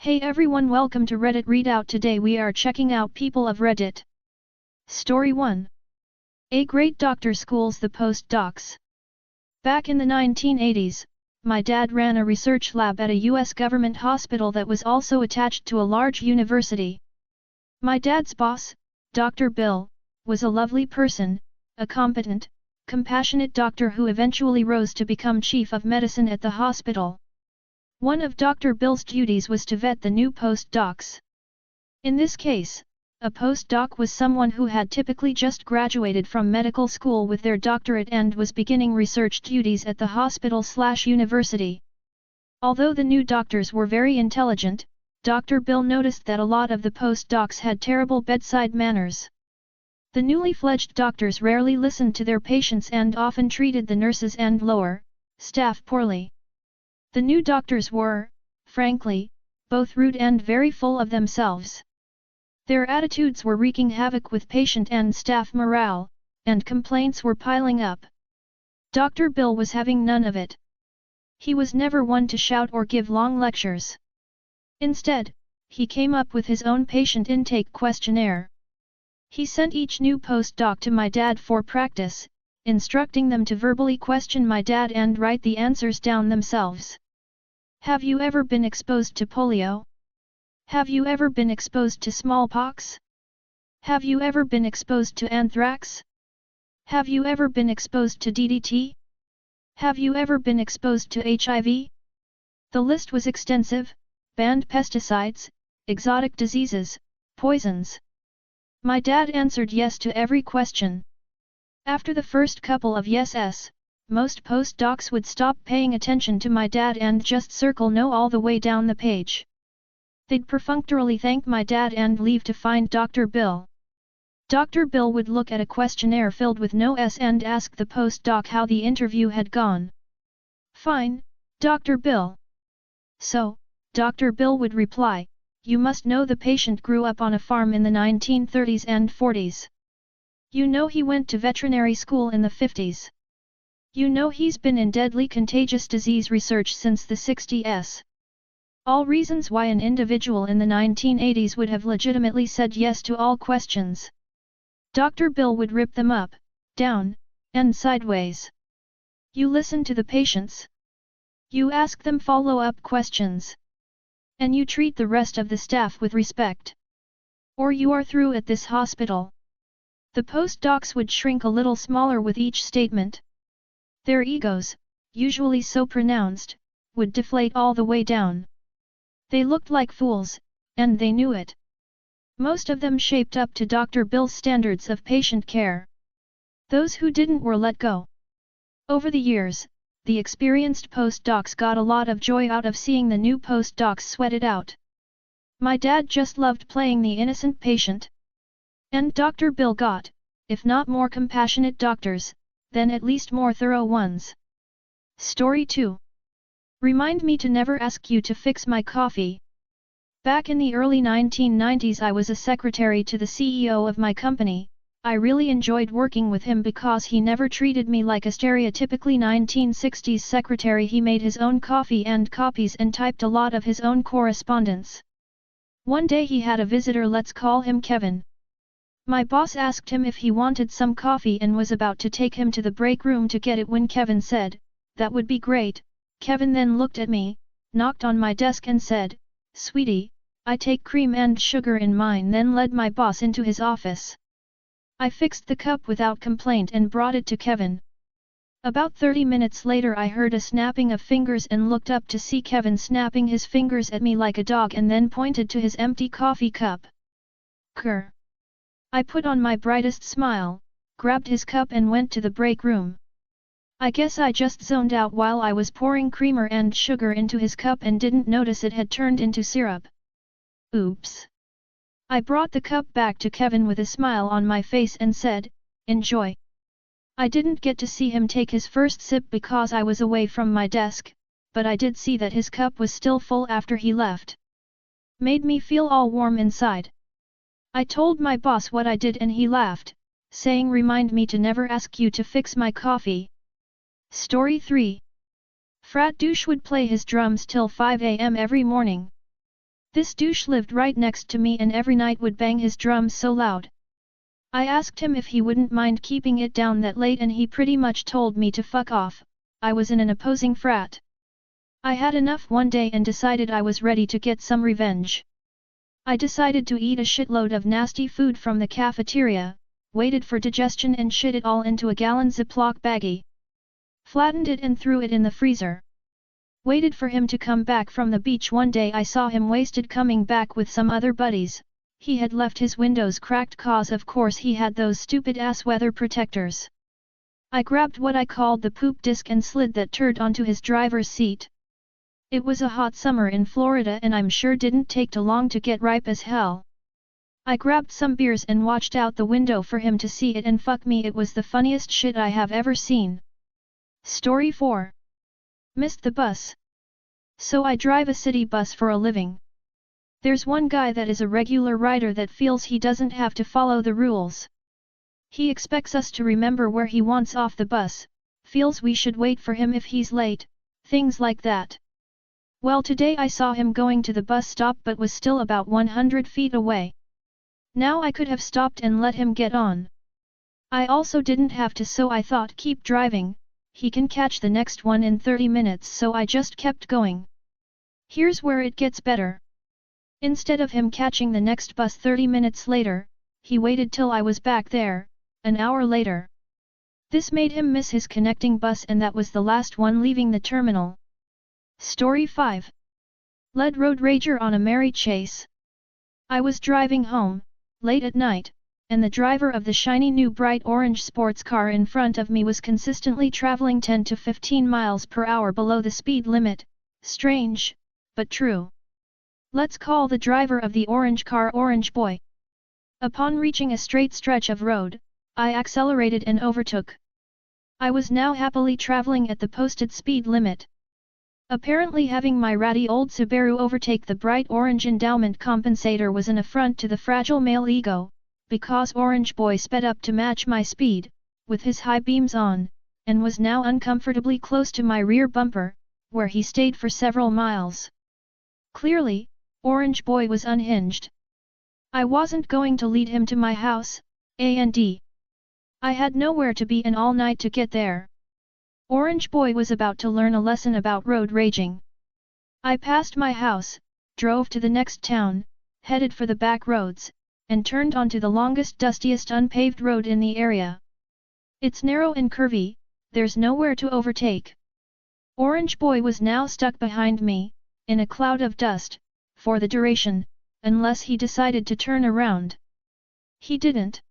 Hey everyone, welcome to Reddit Readout. Today we are checking out People of Reddit. Story 1. A great doctor schools the postdocs. Back in the 1980s, my dad ran a research lab at a US government hospital that was also attached to a large university. My dad's boss, Dr. Bill, was a lovely person, a competent, compassionate doctor who eventually rose to become chief of medicine at the hospital. One of Dr. Bill's duties was to vet the new postdocs. In this case, a postdoc was someone who had typically just graduated from medical school with their doctorate and was beginning research duties at the hospital/university. Although the new doctors were very intelligent, Dr. Bill noticed that a lot of the postdocs had terrible bedside manners. The newly fledged doctors rarely listened to their patients and often treated the nurses and lower staff poorly. The new doctors were, frankly, both rude and very full of themselves. Their attitudes were wreaking havoc with patient and staff morale, and complaints were piling up. Dr. Bill was having none of it. He was never one to shout or give long lectures. Instead, he came up with his own patient intake questionnaire. He sent each new postdoc to my dad for practice, instructing them to verbally question my dad and write the answers down themselves. Have you ever been exposed to polio? Have you ever been exposed to smallpox? Have you ever been exposed to anthrax? Have you ever been exposed to DDT? Have you ever been exposed to HIV? The list was extensive: banned pesticides, exotic diseases, poisons. My dad answered yes to every question. After the first couple of yeses, most postdocs would stop paying attention to my dad and just circle no all the way down the page. They'd perfunctorily thank my dad and leave to find Dr. Bill. Dr. Bill would look at a questionnaire filled with no S and ask the postdoc how the interview had gone. "Fine, Dr. Bill." "So," Dr. Bill would reply, "you must know the patient grew up on a farm in the 1930s and 40s. You know he went to veterinary school in the 50s. You know he's been in deadly contagious disease research since the 60s. All reasons why an individual in the 1980s would have legitimately said yes to all questions." Dr. Bill would rip them up, down, and sideways. You listen to the patients. You ask them follow-up questions. And you treat the rest of the staff with respect. Or you are through at this hospital. The postdocs would shrink a little smaller with each statement. Their egos, usually so pronounced, would deflate all the way down. They looked like fools, and they knew it. Most of them shaped up to Dr. Bill's standards of patient care. Those who didn't were let go. Over the years, the experienced postdocs got a lot of joy out of seeing the new postdocs sweat it out. My dad just loved playing the innocent patient. And Dr. Bill got, if not more compassionate doctors, then at least more thorough ones. Story 2. Remind me to never ask you to fix my coffee. Back in the early 1990s, I was a secretary to the CEO of my company. I really enjoyed working with him because he never treated me like a stereotypically 1960s secretary. He made his own coffee and copies and typed a lot of his own correspondence. One day he had a visitor, let's call him Kevin. My boss asked him if he wanted some coffee and was about to take him to the break room to get it when Kevin said, "That would be great." Kevin then looked at me, knocked on my desk and said, "Sweetie, I take cream and sugar in mine," then led my boss into his office. I fixed the cup without complaint and brought it to Kevin. About 30 minutes later I heard a snapping of fingers and looked up to see Kevin snapping his fingers at me like a dog and then pointed to his empty coffee cup. Grr. I put on my brightest smile, grabbed his cup and went to the break room. I guess I just zoned out while I was pouring creamer and sugar into his cup and didn't notice it had turned into syrup. Oops. I brought the cup back to Kevin with a smile on my face and said, "Enjoy." I didn't get to see him take his first sip because I was away from my desk, but I did see that his cup was still full after he left. Made me feel all warm inside. I told my boss what I did and he laughed, saying, "Remind me to never ask you to fix my coffee." Story 3. Frat douche would play his drums till 5 a.m. every morning. This douche lived right next to me and every night would bang his drums so loud. I asked him if he wouldn't mind keeping it down that late and he pretty much told me to fuck off. I was in an opposing frat. I had enough one day and decided I was ready to get some revenge. I decided to eat a shitload of nasty food from the cafeteria, waited for digestion and shit it all into a gallon Ziploc baggie. Flattened it and threw it in the freezer. Waited for him to come back from the beach. One day I saw him wasted coming back with some other buddies. He had left his windows cracked cause of course he had those stupid ass weather protectors. I grabbed what I called the poop disc and slid that turd onto his driver's seat. It was a hot summer in Florida and I'm sure didn't take too long to get ripe as hell. I grabbed some beers and watched out the window for him to see it and fuck me, it was the funniest shit I have ever seen. Story 4. Missed the bus. So I drive a city bus for a living. There's one guy that is a regular rider that feels he doesn't have to follow the rules. He expects us to remember where he wants off the bus, feels we should wait for him if he's late, things like that. Well, today I saw him going to the bus stop but was still about 100 feet away. Now I could have stopped and let him get on. I also didn't have to, so I thought keep driving, he can catch the next one in 30 minutes, so I just kept going. Here's where it gets better. Instead of him catching the next bus 30 minutes later, he waited till I was back there, an hour later. This made him miss his connecting bus and that was the last one leaving the terminal. Story 5. Led road rager on a merry chase. I was driving home, late at night, and the driver of the shiny new bright orange sports car in front of me was consistently traveling 10 to 15 miles per hour below the speed limit. Strange, but true. Let's call the driver of the orange car Orange Boy. Upon reaching a straight stretch of road, I accelerated and overtook. I was now happily traveling at the posted speed limit. Apparently having my ratty old Subaru overtake the bright orange endowment compensator was an affront to the fragile male ego, because Orange Boy sped up to match my speed, with his high beams on, and was now uncomfortably close to my rear bumper, where he stayed for several miles. Clearly, Orange Boy was unhinged. I wasn't going to lead him to my house, and I had nowhere to be and all night to get there. Orange Boy was about to learn a lesson about road raging. I passed my house, drove to the next town, headed for the back roads, and turned onto the longest dustiest unpaved road in the area. It's narrow and curvy, there's nowhere to overtake. Orange Boy was now stuck behind me, in a cloud of dust, for the duration, unless he decided to turn around. He didn't.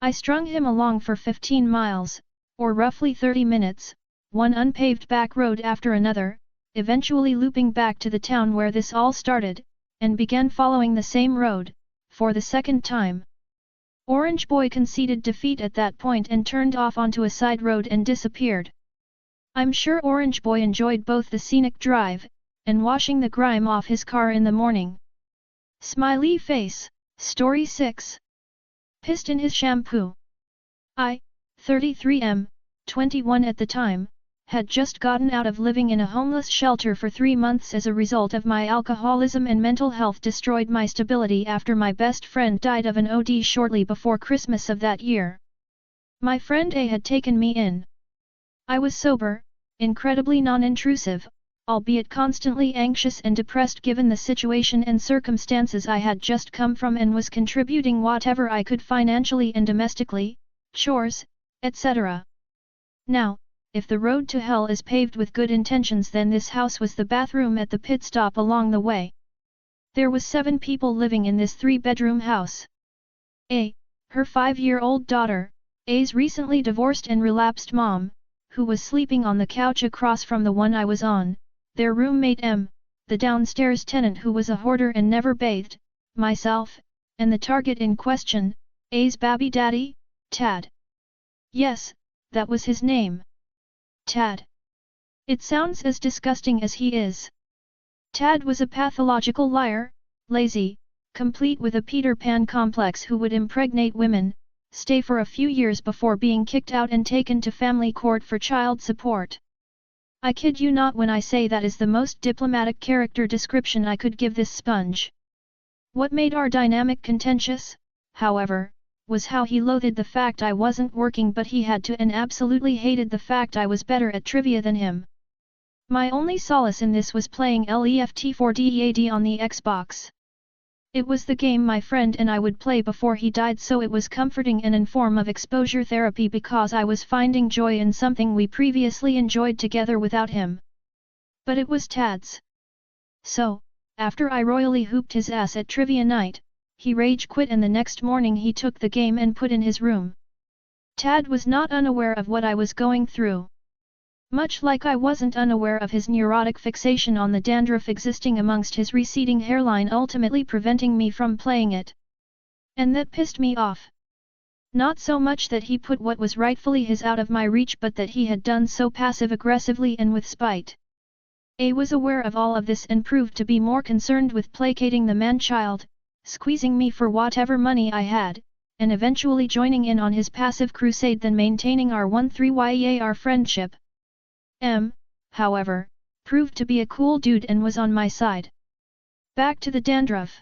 I strung him along for 15 miles, or roughly 30 minutes, one unpaved back road after another, eventually looping back to the town where this all started, and began following the same road, for the second time. Orange Boy conceded defeat at that point and turned off onto a side road and disappeared. I'm sure Orange Boy enjoyed both the scenic drive, and washing the grime off his car in the morning. Smiley face. Story 6. Pissed in his shampoo. I, 33 21 at the time, had just gotten out of living in a homeless shelter for 3 months as a result of my alcoholism, and mental health destroyed my stability after my best friend died of an OD shortly before Christmas of that year. My friend A had taken me in. I was sober, incredibly non-intrusive, albeit constantly anxious and depressed given the situation and circumstances I had just come from, and was contributing whatever I could financially and domestically, chores, etc. Now, if the road to hell is paved with good intentions, then this house was the bathroom at the pit stop along the way. There was 7 people living in this 3-bedroom house. A, her 5-year-old daughter, A's recently divorced and relapsed mom, who was sleeping on the couch across from the one I was on, their roommate M, the downstairs tenant who was a hoarder and never bathed, myself, and the target in question, A's baby daddy, Tad. Yes, that was his name. Tad. It sounds as disgusting as he is. Tad was a pathological liar, lazy, complete with a Peter Pan complex who would impregnate women, stay for a few years before being kicked out and taken to family court for child support. I kid you not when I say that is the most diplomatic character description I could give this sponge. What made our dynamic contentious, however, was how he loathed the fact I wasn't working but he had to and absolutely hated the fact I was better at trivia than him. My only solace in this was playing Left4Dead on the Xbox. It was the game my friend and I would play before he died, so it was comforting and a form of exposure therapy because I was finding joy in something we previously enjoyed together without him. But it was Tad's. So, after I royally hooped his ass at trivia night, he rage quit and the next morning he took the game and put in his room. Tad was not unaware of what I was going through. Much like I wasn't unaware of his neurotic fixation on the dandruff existing amongst his receding hairline, ultimately preventing me from playing it. And that pissed me off. Not so much that he put what was rightfully his out of my reach, but that he had done so passive-aggressively and with spite. A was aware of all of this and proved to be more concerned with placating the man-child, squeezing me for whatever money I had, and eventually joining in on his passive crusade than maintaining our 1-3-year friendship. M, however, proved to be a cool dude and was on my side. Back to the dandruff.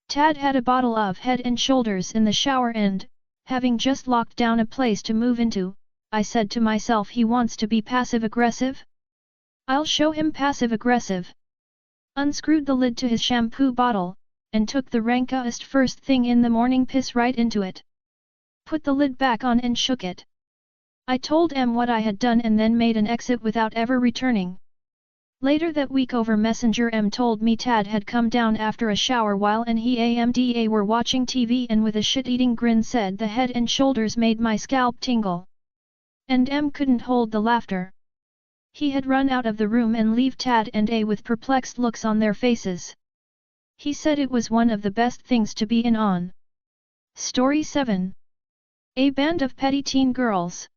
Tad had a bottle of Head and Shoulders in the shower and, having just locked down a place to move into, I said to myself, he wants to be passive-aggressive? I'll show him passive-aggressive. Unscrewed the lid to his shampoo bottle, and took the rankest first thing in the morning piss right into it. Put the lid back on and shook it. I told M what I had done and then made an exit without ever returning. Later that week over Messenger, M told me Tad had come down after a shower while he and A were watching TV and with a shit-eating grin said the Head and Shoulders made my scalp tingle. And M couldn't hold the laughter. He had run out of the room and left Tad and A with perplexed looks on their faces. He said it was one of the best things to be in on. Story 7. A band of petty teen girls.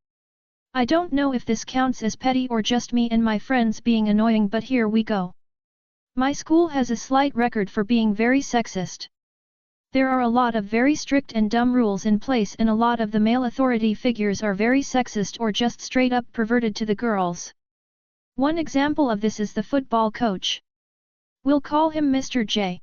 I don't know if this counts as petty or just me and my friends being annoying, but here we go. My school has a slight record for being very sexist. There are a lot of very strict and dumb rules in place, and a lot of the male authority figures are very sexist or just straight up perverted to the girls. One example of this is the football coach. We'll call him Mr. J.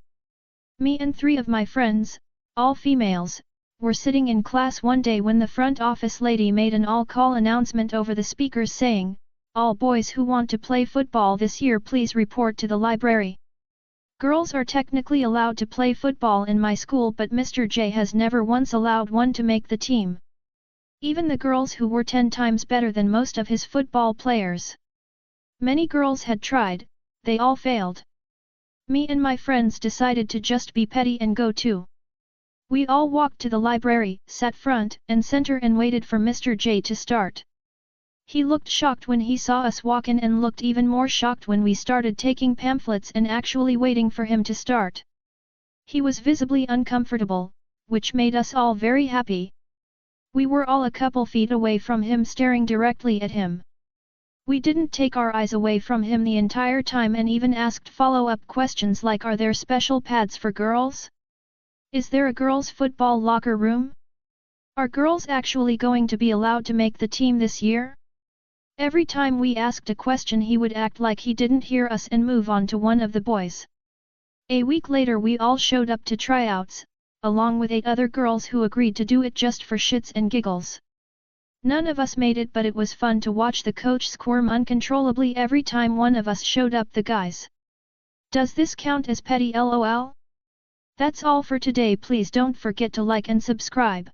Me and 3 of my friends, all females, were sitting in class one day when the front office lady made an all-call announcement over the speakers saying, "All boys who want to play football this year please report to the library." Girls are technically allowed to play football in my school, but Mr. J has never once allowed one to make the team. Even the girls who were 10 times better than most of his football players. Many girls had tried, they all failed. Me and my friends decided to just be petty and go too. We all walked to the library, sat front and center and waited for Mr. J to start. He looked shocked when he saw us walk in and looked even more shocked when we started taking pamphlets and actually waiting for him to start. He was visibly uncomfortable, which made us all very happy. We were all a couple feet away from him staring directly at him. We didn't take our eyes away from him the entire time and even asked follow-up questions like, are there special pads for girls? Is there a girls' football locker room? Are girls actually going to be allowed to make the team this year? Every time we asked a question he would act like he didn't hear us and move on to one of the boys. A week later we all showed up to tryouts, along with 8 other girls who agreed to do it just for shits and giggles. None of us made it, but it was fun to watch the coach squirm uncontrollably every time one of us showed up. The guys. Does this count as petty, lol? That's all for today. Please don't forget to like and subscribe.